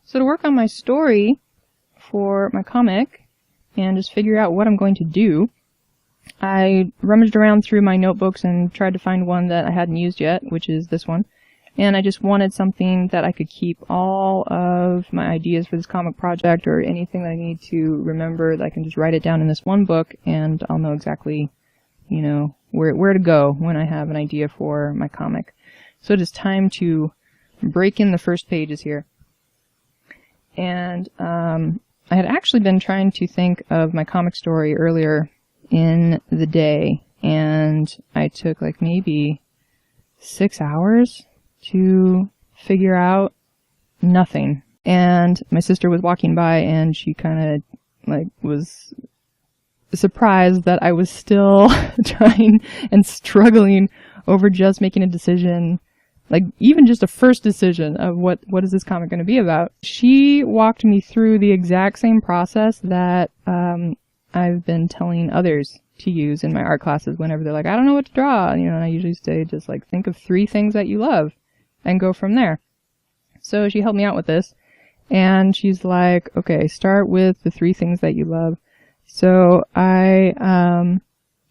So to work on my story for my comic and just figure out what I'm going to do, I rummaged around through my notebooks and tried to find one that I hadn't used yet, which is this one. And I just wanted something that I could keep all of my ideas for this comic project or anything that I need to remember, that I can just write it down in this one book and I'll know exactly, you know, where to go when I have an idea for my comic. So it is time to break in the first pages here. And I had actually been trying to think of my comic story earlier in the day, and I took like maybe 6 hours to figure out nothing. And my sister was walking by and she kind of like was surprised that I was still trying and struggling over just making a decision, like even just a first decision of what is this comic going to be about. She walked me through the exact same process that I've been telling others to use in my art classes whenever they're like, I don't know what to draw. You know, and I usually say just like think of 3 things that you love and go from there. So she helped me out with this, and she's like, okay, start with the 3 things that you love. So I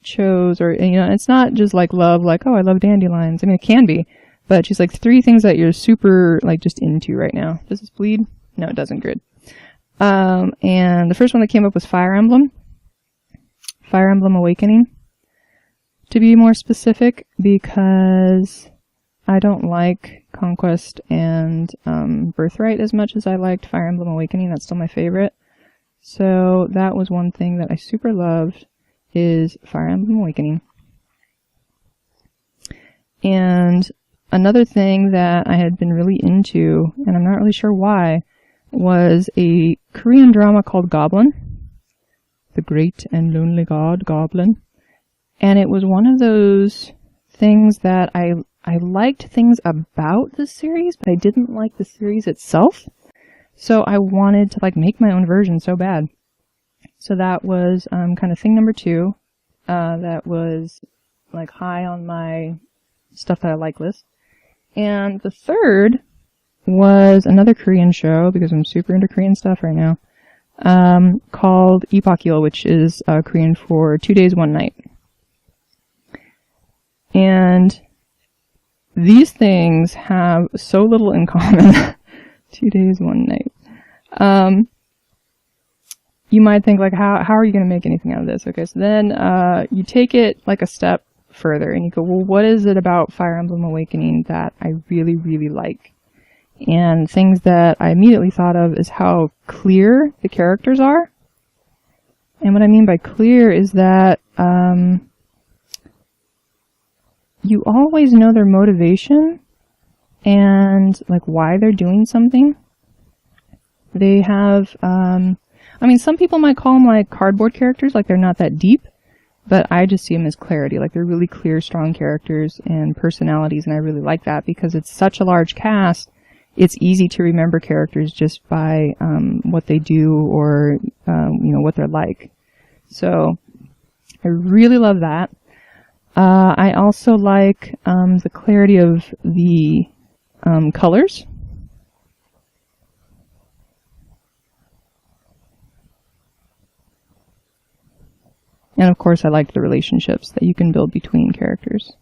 chose, or you know, it's not just like love, like, oh, I love dandelions. I mean, it can be, but she's like 3 things that you're super like just into right now. Does this bleed? No, it doesn't. Good. And the first one that came up was Fire Emblem Awakening, to be more specific, because I don't like Conquest and Birthright as much as I liked Fire Emblem Awakening. That's still my favorite. So that was one thing that I super loved, is Fire Emblem Awakening. And another thing that I had been really into, and I'm not really sure why, was a Korean drama called Goblin. The Great and Lonely God, Goblin. And it was one of those things that I liked things about the series, but I didn't like the series itself. So I wanted to like make my own version so bad. So that was kind of thing number 2. That was like high on my stuff that I like list. And the third was another Korean show, because I'm super into Korean stuff right now, called Ipakil, which is Korean for 2 days, 1 night. And these things have so little in common. 2 days, 1 night. You might think, like, how are you going to make anything out of this? Okay, so then you take it like a step further and you go, well, what is it about Fire Emblem Awakening that I really, really like? And things that I immediately thought of is how clear the characters are. And what I mean by clear is that you always know their motivation and like why they're doing something. They have, I mean, some people might call them like cardboard characters, like they're not that deep, but I just see them as clarity. Like they're really clear, strong characters and personalities, and I really like that because it's such a large cast. It's easy to remember characters just by what they do or you know, what they're like. So I really love that. I also like the clarity of the colors. And of course I like the relationships that you can build between characters.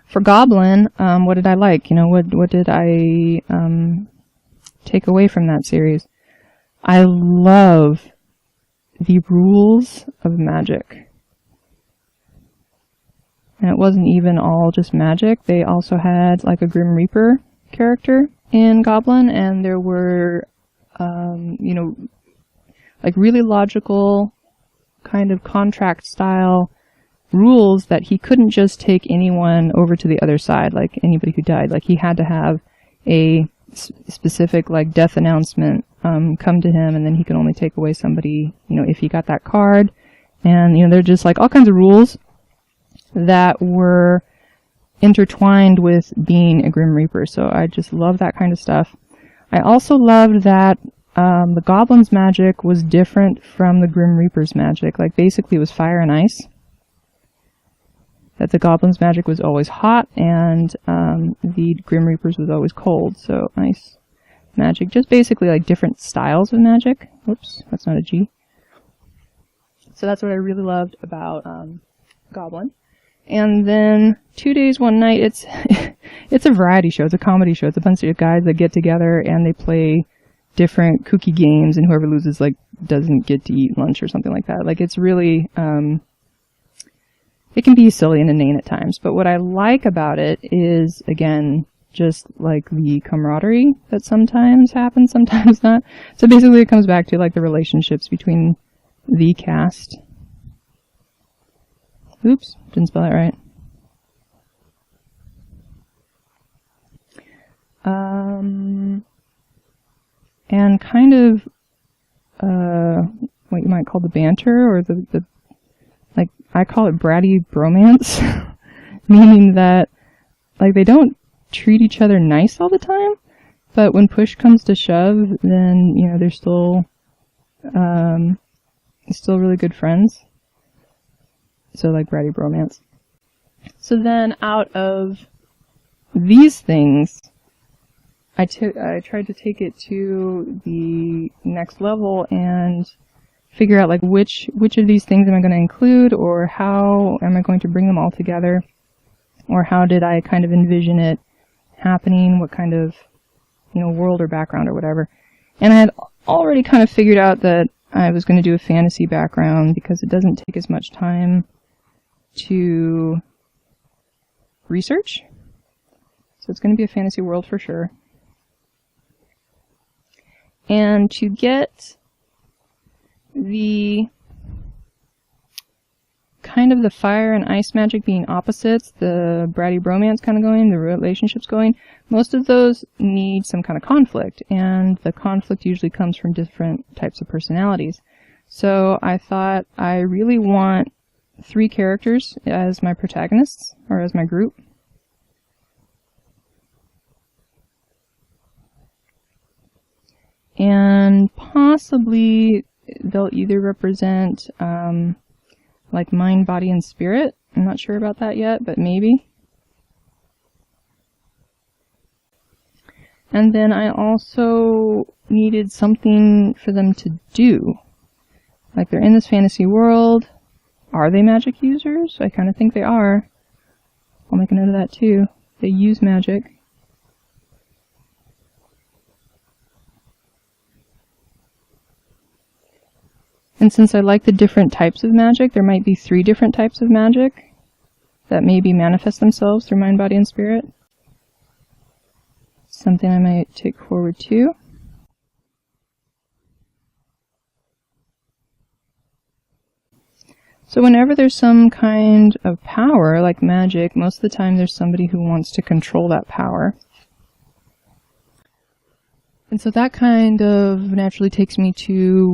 For Goblin, what did I like? You know, what did I take away from that series? I love the rules of magic. And it wasn't even all just magic. They also had like a Grim Reaper character in Goblin, and there were, you know, like really logical kind of contract style rules that he couldn't just take anyone over to the other side, like anybody who died. Like he had to have a specific like death announcement come to him, and then he could only take away somebody, you know, if he got that card. And, you know, they're just like all kinds of rules that were intertwined with being a Grim Reaper. So I just love that kind of stuff. I also loved that the Goblin's magic was different from the Grim Reaper's magic. Like basically it was fire and ice. that the goblins' magic was always hot and the Grim Reaper's was always cold. So ice magic, just basically like different styles of magic. Whoops, that's not a G. So that's what I really loved about Goblin. And then 2 Days, One Night, it's a variety show. It's a comedy show. It's a bunch of guys that get together and they play different kooky games, and whoever loses like doesn't get to eat lunch or something like that. Like, it's really it can be silly and inane at times, but what I like about it is, again, just like the camaraderie that sometimes happens, sometimes not. So basically it comes back to like the relationships between the cast. Oops, didn't spell that right. And kind of what you might call the banter, or the like, I call it bratty bromance, meaning that like they don't treat each other nice all the time, but when push comes to shove, then, you know, they're still really good friends. So like bratty bromance. So then out of these things, I tried to take it to the next level and figure out like which of these things am I going to include, or how am I going to bring them all together, or how did I kind of envision it happening, what kind of, you know, world or background or whatever. And I had already kind of figured out that I was going to do a fantasy background because it doesn't take as much time to research. So it's going to be a fantasy world for sure. And to get the kind of the fire and ice magic being opposites, the bratty bromance kind of going, the relationships going, most of those need some kind of conflict, and the conflict usually comes from different types of personalities. So I thought I really want 3 characters as my protagonists, or as my group. And possibly they'll either represent like mind, body, and spirit. I'm not sure about that yet, but maybe. And then I also needed something for them to do. Like, they're in this fantasy world. Are they magic users? I kind of think they are. I'll make a note of that too. They use magic. And since I like the different types of magic, there might be 3 different types of magic that maybe manifest themselves through mind, body, and spirit. Something I might take forward too. So whenever there's some kind of power, like magic, most of the time there's somebody who wants to control that power. And so that kind of naturally takes me to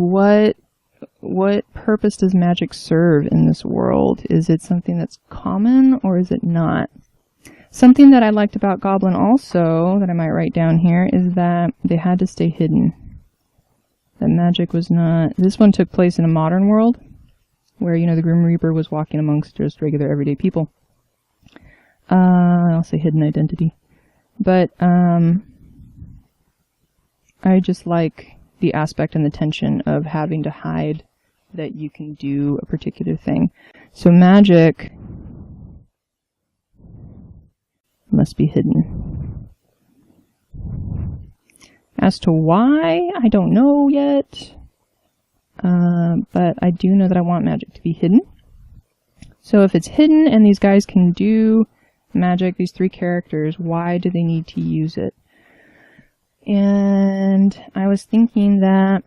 what purpose does magic serve in this world? Is it something that's common, or is it not? Something that I liked about Goblin also, that I might write down here, is that they had to stay hidden. That magic was not... This one took place in a modern world, where, you know, the Grim Reaper was walking amongst just regular everyday people. I'll say hidden identity. But, I just like the aspect and the tension of having to hide that you can do a particular thing. So magic must be hidden. As to why, I don't know yet, but I do know that I want magic to be hidden. So if it's hidden and these guys can do magic, these 3 characters, why do they need to use it? And I was thinking that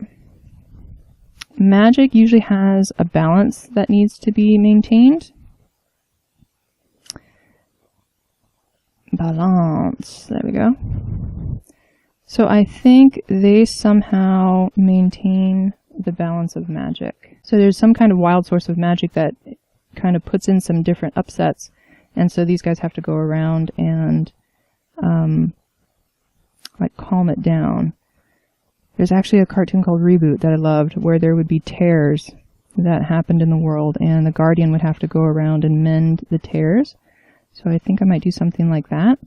magic usually has a balance that needs to be maintained. Balance. There we go. So I think they somehow maintain the balance of magic. So there's some kind of wild source of magic that kind of puts in some different upsets, and so these guys have to go around and like calm it down. There's actually a cartoon called Reboot that I loved, where there would be tears that happened in the world, and the guardian would have to go around and mend the tears. So I think I might do something like that.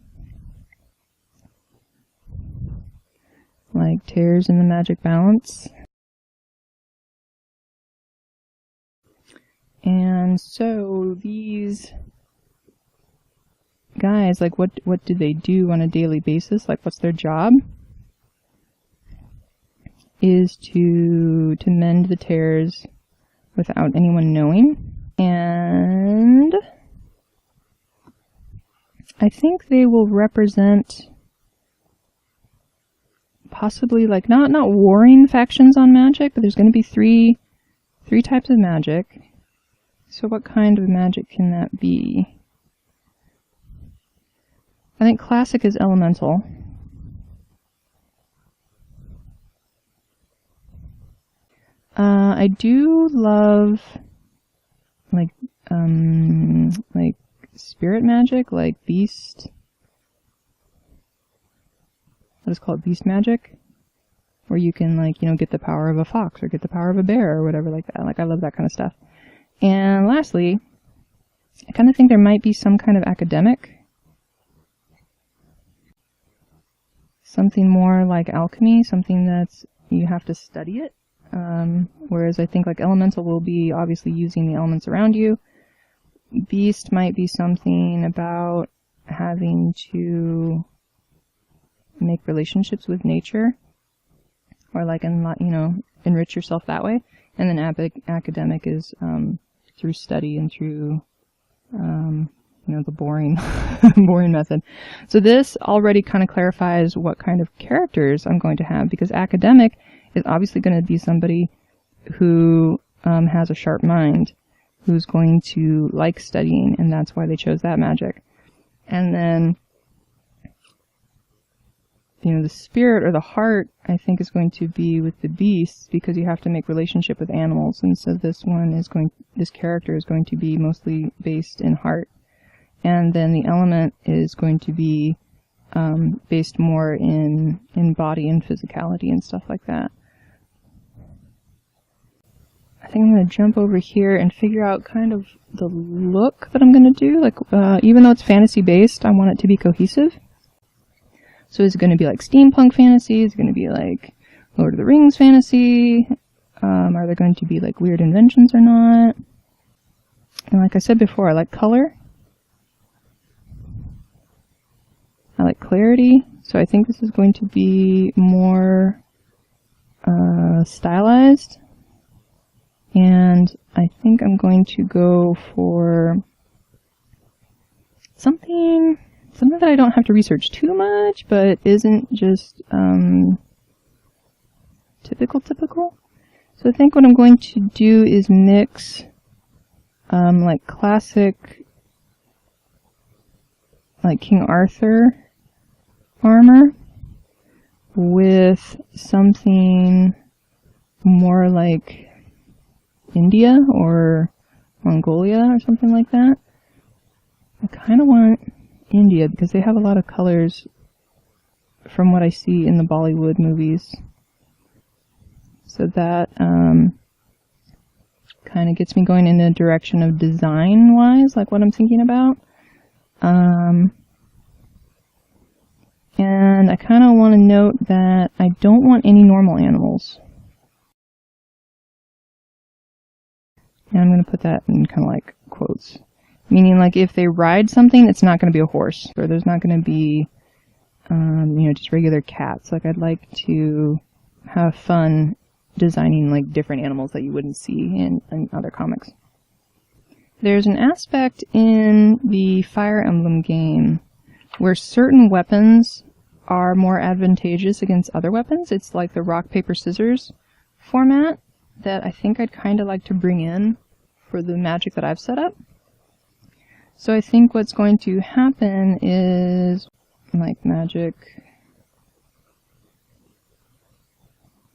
Like tears in the magic balance. And so these guys, like what do they do on a daily basis? Like what's their job? Is to mend the tears without anyone knowing. And I think they will represent possibly like not warring factions on magic, but there's going to be three types of magic. So what kind of magic can that be? I think classic is elemental. I do love like spirit magic, like beast. Let's call it beast magic, where you can like, you know, get the power of a fox or get the power of a bear or whatever like that. Like I love that kind of stuff. And lastly, I kind of think there might be some kind of academic, something more like alchemy, something that's you have to study it. Whereas I think like elemental will be obviously using the elements around you. Beast might be something about having to make relationships with nature, or like enrich yourself that way. And then academic is through study and through the boring boring method. So this already kind of clarifies what kind of characters I'm going to have, because academic is obviously going to be somebody who has a sharp mind, who's going to like studying, and that's why they chose that magic. And then, the spirit or the heart, I think, is going to be with the beasts, because you have to make relationship with animals, and so this character is going to be mostly based in heart. And then the element is going to be based more in body and physicality and stuff like that. I think I'm going to jump over here and figure out kind of the look that I'm going to do. Like, even though it's fantasy based, I want it to be cohesive. So is it going to be like steampunk fantasy? Is it going to be like Lord of the Rings fantasy? Are there going to be like weird inventions or not? And like I said before, I like color. I like clarity. So I think this is going to be more stylized. And I think I'm going to go for something that I don't have to research too much, but isn't just typical. So I think what I'm going to do is mix like classic, like King Arthur armor with something more like India or Mongolia or something like that. I kind of want India because they have a lot of colors from what I see in the Bollywood movies. So that kind of gets me going in a direction of design-wise, like what I'm thinking about. And I kind of want to note that I don't want any normal animals. And I'm going to put that in kind of like quotes. Meaning like if they ride something, it's not going to be a horse. Or there's not going to be, just regular cats. Like I'd like to have fun designing like different animals that you wouldn't see in other comics. There's an aspect in the Fire Emblem game where certain weapons are more advantageous against other weapons. It's like the rock, paper, scissors format that I think I'd kind of like to bring in for the magic that I've set up. So I think what's going to happen is like magic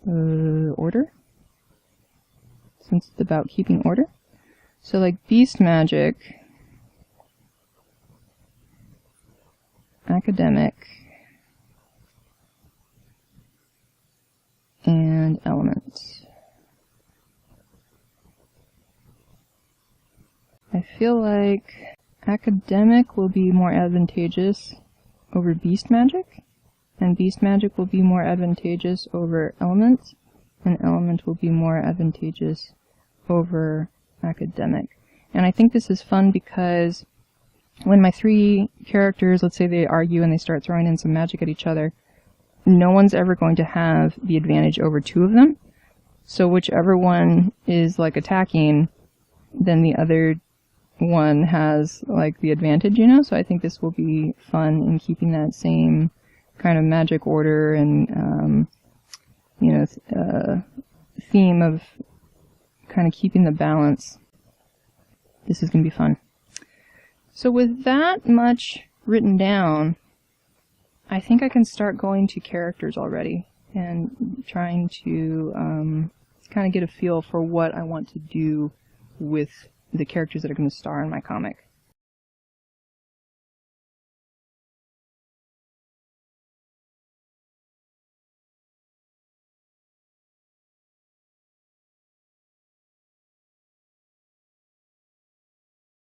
order, since it's about keeping order. So like beast magic, academic, and elements. feel like academic will be more advantageous over beast magic, and beast magic will be more advantageous over element, and element will be more advantageous over academic. And I think this is fun because when my three characters, let's say they argue and they start throwing in some magic at each other, no one's ever going to have the advantage over two of them. So whichever one is like attacking, then the other one has like the advantage, you know? So I think this will be fun in keeping that same kind of magic order and, theme of kind of keeping the balance. This is going to be fun. So with that much written down, I think I can start going to characters already and trying to kind of get a feel for what I want to do with the characters that are going to star in my comic.